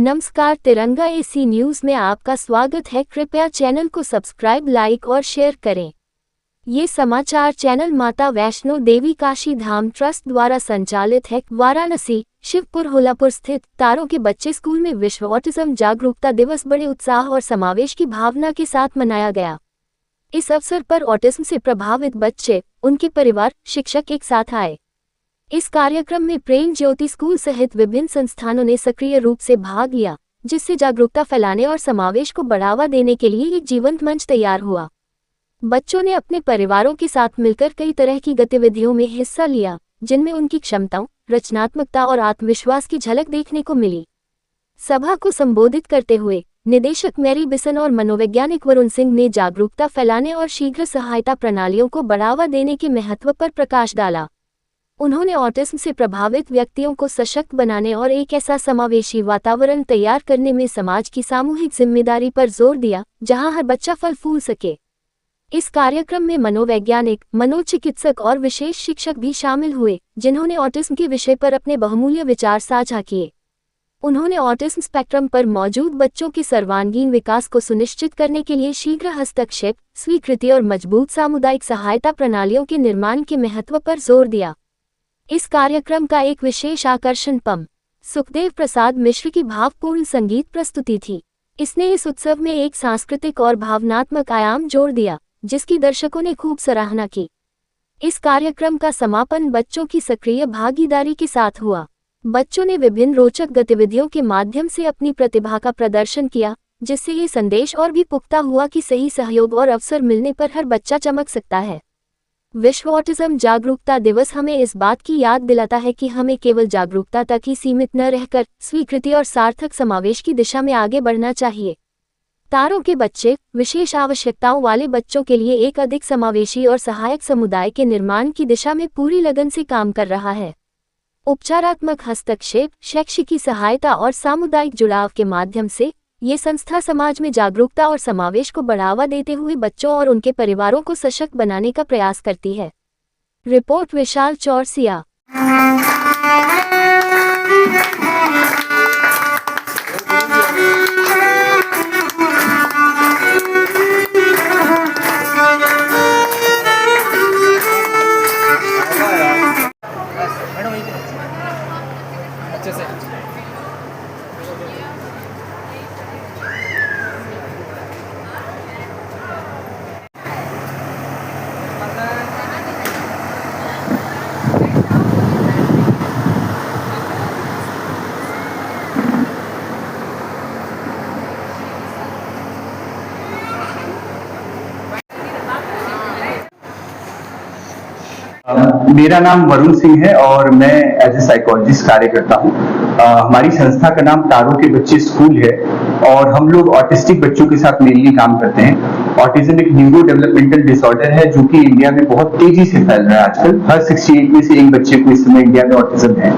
नमस्कार, तिरंगा AC news में आपका स्वागत है। कृपया चैनल को सब्सक्राइब, लाइक और शेयर करें। ये समाचार चैनल माता वैष्णो देवी काशी धाम ट्रस्ट द्वारा संचालित है। वाराणसी शिवपुर होलापुर स्थित तारों के बच्चे स्कूल में विश्व ऑटिज्म जागरूकता दिवस बड़े उत्साह और समावेश की भावना के साथ मनाया गया। इस अवसर पर ऑटिज्म से प्रभावित बच्चे, उनके परिवार, शिक्षक एक साथ आए। इस कार्यक्रम में प्रेम ज्योति स्कूल सहित विभिन्न संस्थानों ने सक्रिय रूप से भाग लिया, जिससे जागरूकता फैलाने और समावेश को बढ़ावा देने के लिए एक जीवंत मंच तैयार हुआ। बच्चों ने अपने परिवारों के साथ मिलकर कई तरह की गतिविधियों में हिस्सा लिया, जिनमें उनकी क्षमताओं, रचनात्मकता और आत्मविश्वास की झलक देखने को मिली। सभा को संबोधित करते हुए निदेशक मैरी बिसन और मनोवैज्ञानिक वरुण सिंह ने जागरूकता फैलाने और शीघ्र सहायता प्रणालियों को बढ़ावा देने के महत्व पर प्रकाश डाला। उन्होंने ऑटिज्म से प्रभावित व्यक्तियों को सशक्त बनाने और एक ऐसा समावेशी वातावरण तैयार करने में समाज की सामूहिक जिम्मेदारी पर जोर दिया, जहां हर बच्चा फल फूल सके। इस कार्यक्रम में मनोवैज्ञानिक, मनोचिकित्सक और विशेष शिक्षक भी शामिल हुए, जिन्होंने ऑटिज्म के विषय पर अपने बहुमूल्य विचार साझा किए। उन्होंने ऑटिज्म स्पेक्ट्रम पर मौजूद बच्चों के सर्वांगीण विकास को सुनिश्चित करने के लिए शीघ्र हस्तक्षेप, स्वीकृति और मजबूत सामुदायिक सहायता प्रणालियों के निर्माण के महत्व पर जोर दिया। इस कार्यक्रम का एक विशेष आकर्षण पम. सुखदेव प्रसाद मिश्र की भावपूर्ण संगीत प्रस्तुति थी। इसने इस उत्सव में एक सांस्कृतिक और भावनात्मक आयाम जोड़ दिया, जिसकी दर्शकों ने खूब सराहना की। इस कार्यक्रम का समापन बच्चों की सक्रिय भागीदारी के साथ हुआ। बच्चों ने विभिन्न रोचक गतिविधियों के माध्यम से अपनी प्रतिभा का प्रदर्शन किया, जिससे ये संदेश और भी पुख्ता हुआ कि सही सहयोग और अवसर मिलने पर हर बच्चा चमक सकता है। विश्व ऑटिज्म जागरूकता दिवस हमें इस बात की याद दिलाता है कि हमें केवल जागरूकता तक ही सीमित न रहकर स्वीकृति और सार्थक समावेश की दिशा में आगे बढ़ना चाहिए। तारों के बच्चे विशेष आवश्यकताओं वाले बच्चों के लिए एक अधिक समावेशी और सहायक समुदाय के निर्माण की दिशा में पूरी लगन से काम कर रहा है। उपचारात्मक हस्तक्षेप, शैक्षिकी सहायता और सामुदायिक जुड़ाव के माध्यम से ये संस्था समाज में जागरूकता और समावेश को बढ़ावा देते हुए बच्चों और उनके परिवारों को सशक्त बनाने का प्रयास करती है। रिपोर्ट विशाल चौरसिया। मेरा नाम वरुण सिंह है और मैं एज ए साइकोलॉजिस्ट कार्य करता हूँ। हमारी संस्था का नाम तारों के बच्चे स्कूल है और हम लोग ऑटिस्टिक बच्चों के साथ मेनली काम करते हैं। ऑटिज्म एक न्यूरो डेवलपमेंटल डिसऑर्डर है जो कि इंडिया में बहुत तेजी से फैल रहा है आजकल। हर 68 में से एक बच्चे को इस समय इंडिया में ऑटिज्म है।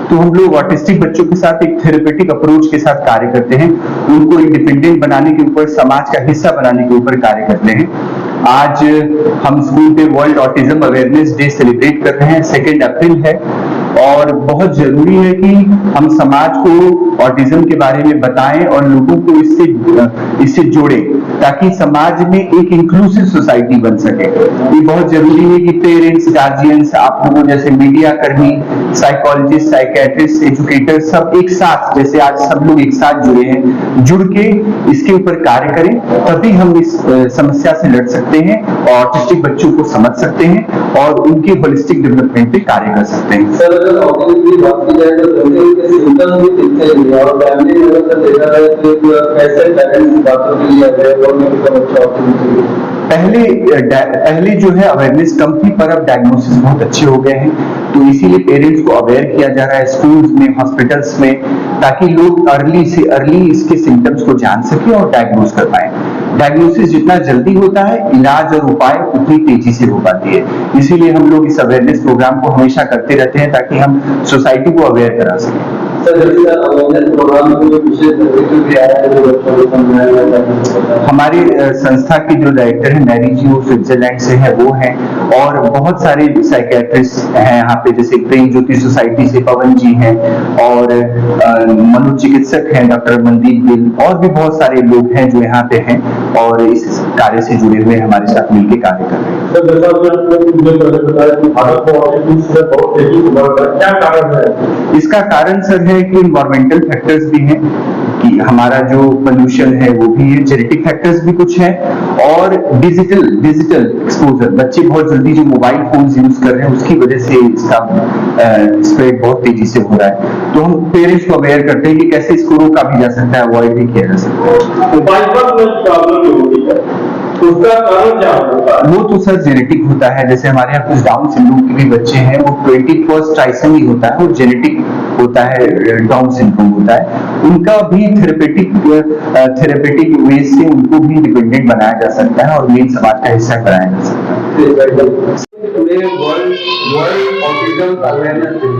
तो हम लोग ऑटिस्टिक बच्चों के साथ एक थेरेपेटिक अप्रोच के साथ कार्य करते हैं। उनको इंडिपेंडेंट बनाने के ऊपर, समाज का हिस्सा बनाने के ऊपर कार्य करते हैं। आज हम स्कूल पे world autism awareness day celebrate कर रहे हैं। 2 अप्रैल है और बहुत जरूरी है कि हम समाज को ऑटिज्म के बारे में बताएं और लोगों को इससे जोड़ें, ताकि समाज में एक इंक्लूसिव सोसाइटी बन सके। ये बहुत जरूरी है कि पेरेंट्स, गार्जियंस, आप लोगों जैसे मीडिया कर्मी, साइकोलॉजिस्ट, साइकेट्रिस्ट, एजुकेटर सब एक साथ, जैसे आज सब लोग एक साथ जुड़े हैं, जुड़ के इसके ऊपर कार्य करें, तभी हम इस समस्या से लड़ सकते हैं और ऑटिस्टिक बच्चों को समझ सकते हैं और उनके होलिस्टिक डेवलपमेंट पे कार्य कर सकते हैं। सर, अगर ऑटिज्म की बात की जाए तो फैमिली के सिम्टम्स भी दिखते हैं और फैमिली में अगर देखा जाए तो कैसे पेरेंट्स बातों के लिए अवेयर होने की बच्चा ऑटिज्म पहले जो है अवेयरनेस कम थी, पर अब डायग्नोसिस बहुत अच्छे हो गए हैं। तो इसीलिए पेरेंट्स को अवेयर किया जा रहा है स्कूल्स में, हॉस्पिटल्स में, ताकि लोग अर्ली से अर्ली इसके सिम्टम्स को जान सके और डायग्नोस कर पाए। डायग्नोसिस जितना जल्दी होता है, इलाज और उपाय उतनी तेजी से हो पाती है। इसीलिए हम लोग इस अवेयरनेस प्रोग्राम को हमेशा करते रहते हैं ताकि हम सोसाइटी को अवेयर करा सकें। सर जैसे अवेयरनेस प्रोग्राम में कोई विशेष तरीके भी आया है जो बच्चों को समझाया हमारी संस्था की जो डायरेक्टर है मैरी जी, वो स्विट्जरलैंड से है, वो हैं, और बहुत सारे साइकेट्रिस्ट हैं यहाँ पे, जैसे प्रेम ज्योति सोसाइटी से पवन जी हैं, और मनोचिकित्सक हैं डॉक्टर मनदीप गिल, और भी बहुत सारे लोग हैं जो यहाँ पे हैं और इस कार्य से जुड़े हुए हमारे साथ मिलकर कार्य कर रहे हैं। सर जैसा आपने मुझे पहले बताया कि भारत में ऑटिज्म से बहुत तेजी से बढ़ रहा है, क्या कारण है? इसका कारण सर है कि इन्वायरमेंटल फैक्टर्स भी हैं, कि हमारा जो पोल्यूशन है वो भी है, जेनेटिक फैक्टर्स भी कुछ हैं, और डिजिटल एक्सपोजर, बच्चे बहुत जल्दी जो मोबाइल फोन्स यूज कर रहे हैं उसकी वजह से इसका स्प्रेड बहुत तेजी से हो रहा है। तो हम पेरेंट्स को अवेयर करते हैं कि कैसे इसको रोका भी जा सकता है, अवॉइड भी किया जा सकता है। बाइपास में प्रॉब्लम होती है, उसका कारण क्या होता है? वो तो सर जेनेटिक होता है, जैसे हमारे यहाँ कुछ डाउन सिंड्रोम के भी बच्चे हैं, वो 21st ट्राइसमी होता है, वो जेनेटिक होता है, डाउन सिंड्रोम होता है, उनका भी थेरेपेटिक वे से उनको भी डिपेंडेंट बनाया जा सकता है और मेन समाज का हिस्सा बनाया जा सकता है। Today World Autism Awareness Day.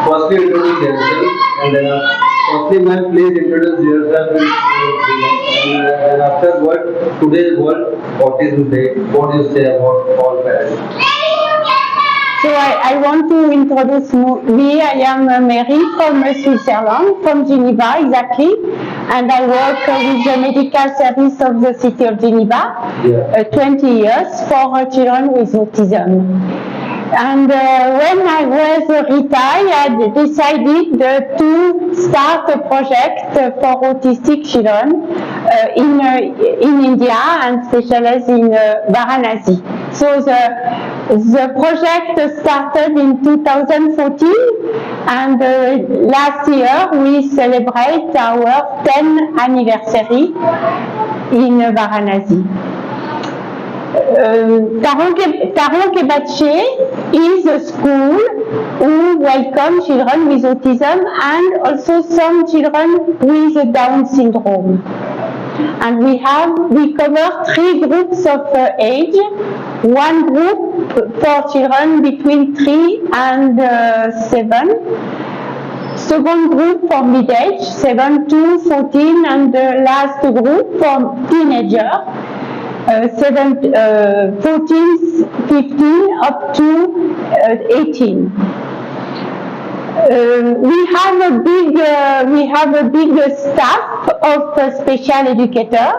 Firstly, introduce yourself, and firstly, ma'am, please introduce yourself. And after what today World Autism Day, what do you say about all parents? So I want to introduce me. I am Mary from Switzerland, from Geneva exactly, and I work with the medical service of the city of Geneva, 20 years for children with autism. And when I was retired, I decided to start a project for autistic children in India and specialized in Varanasi. So the project started in 2014, and last year we celebrate our 10th anniversary in Varanasi. Taron ke Bache is a school who welcome children with autism and also some children with Down syndrome. And we cover 3 groups of age. One group for children between 3 and 7. Second group for mid-age, 7 to 14, and the last group for teenager, 14, 15 up to 18. We have a big staff of special educator,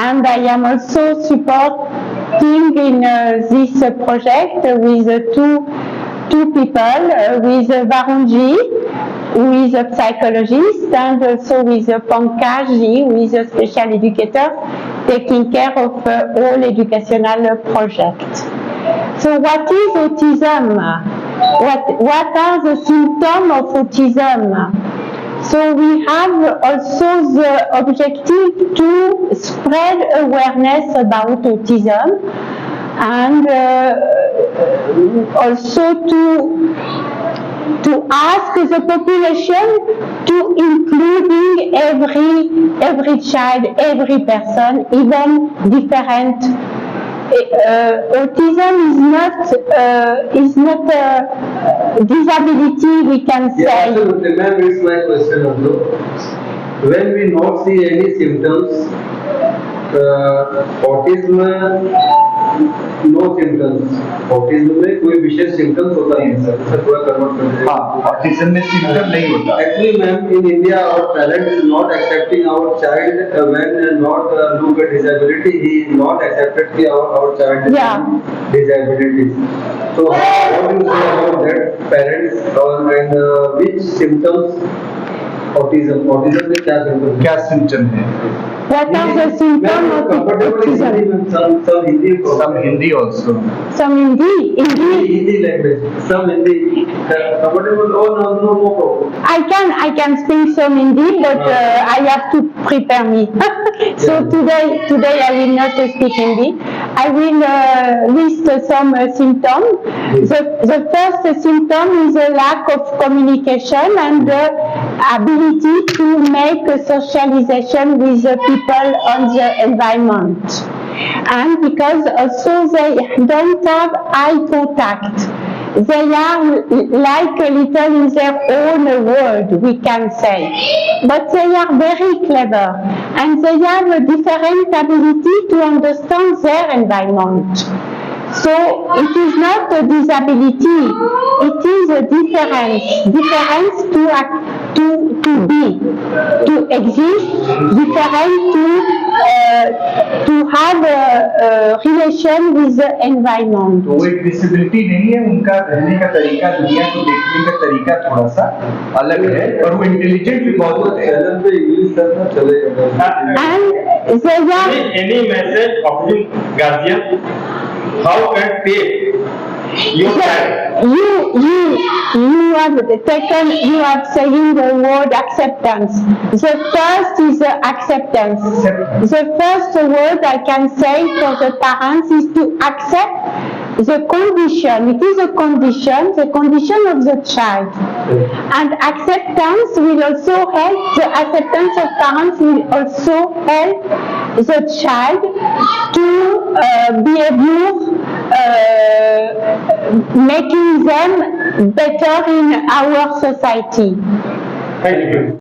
and I am also supporting in this project with two people, with Varunji, who is a psychologist, and also with Pankaj Ji, who is a special educator taking care of all educational projects. So what is autism? What are the symptoms of autism? So we have also the objective to spread awareness about autism, and also to ask the population to including every child, every person, even different. Autism is not a disability, we can say. Yeah, absolutely. Ma'am, it's my question also. When we not see any symptoms, autism no symptoms, autism में कोई विशेष symptoms होता नहीं है sir, थोड़ा convert कर दीजिए। हाँ, autism में सिम्टम नहीं होता। Actually, ma'am, in India, our parent is not accepting our child when not look at disability. He is not accepted कि our child is disabilities. So, what do you say about that parents and which symptoms autism में क्या symptoms? क्या symptom है? What are the symptoms of autism? Some Hindi also. Some Hindi language. Some Hindi. Comfortable? Oh no problem. I can speak some Hindi, but I have to prepare me. So today I will not speak Hindi. I will list some symptoms. The first symptom is a lack of communication and the ability to make a socialization with the people on the environment. And because also they don't have eye contact. they are like a little in their own world, we can say. But they are very clever and they have a different ability to understand their environment. So it is not a disability, it is a difference to be, to exist, different to have a relation with the environment. तो वो एक disability नहीं है, उनका रहने का तरीका, दुनिया को देखने का तरीका थोड़ा सा अलग है, और वो इंटेलिजेंट भी बहुत होते हैं। चैनल पे इंग्लिश करना चलेगा। And they are any message of the guardian, how can take your child? You have taken, you are saying the word acceptance. The first is acceptance. The first word I can say for the parents is to accept the condition. It is a condition, the condition of the child. And acceptance will also help, the acceptance of parents will also help the child to behavior, making them better in our society. Thank you.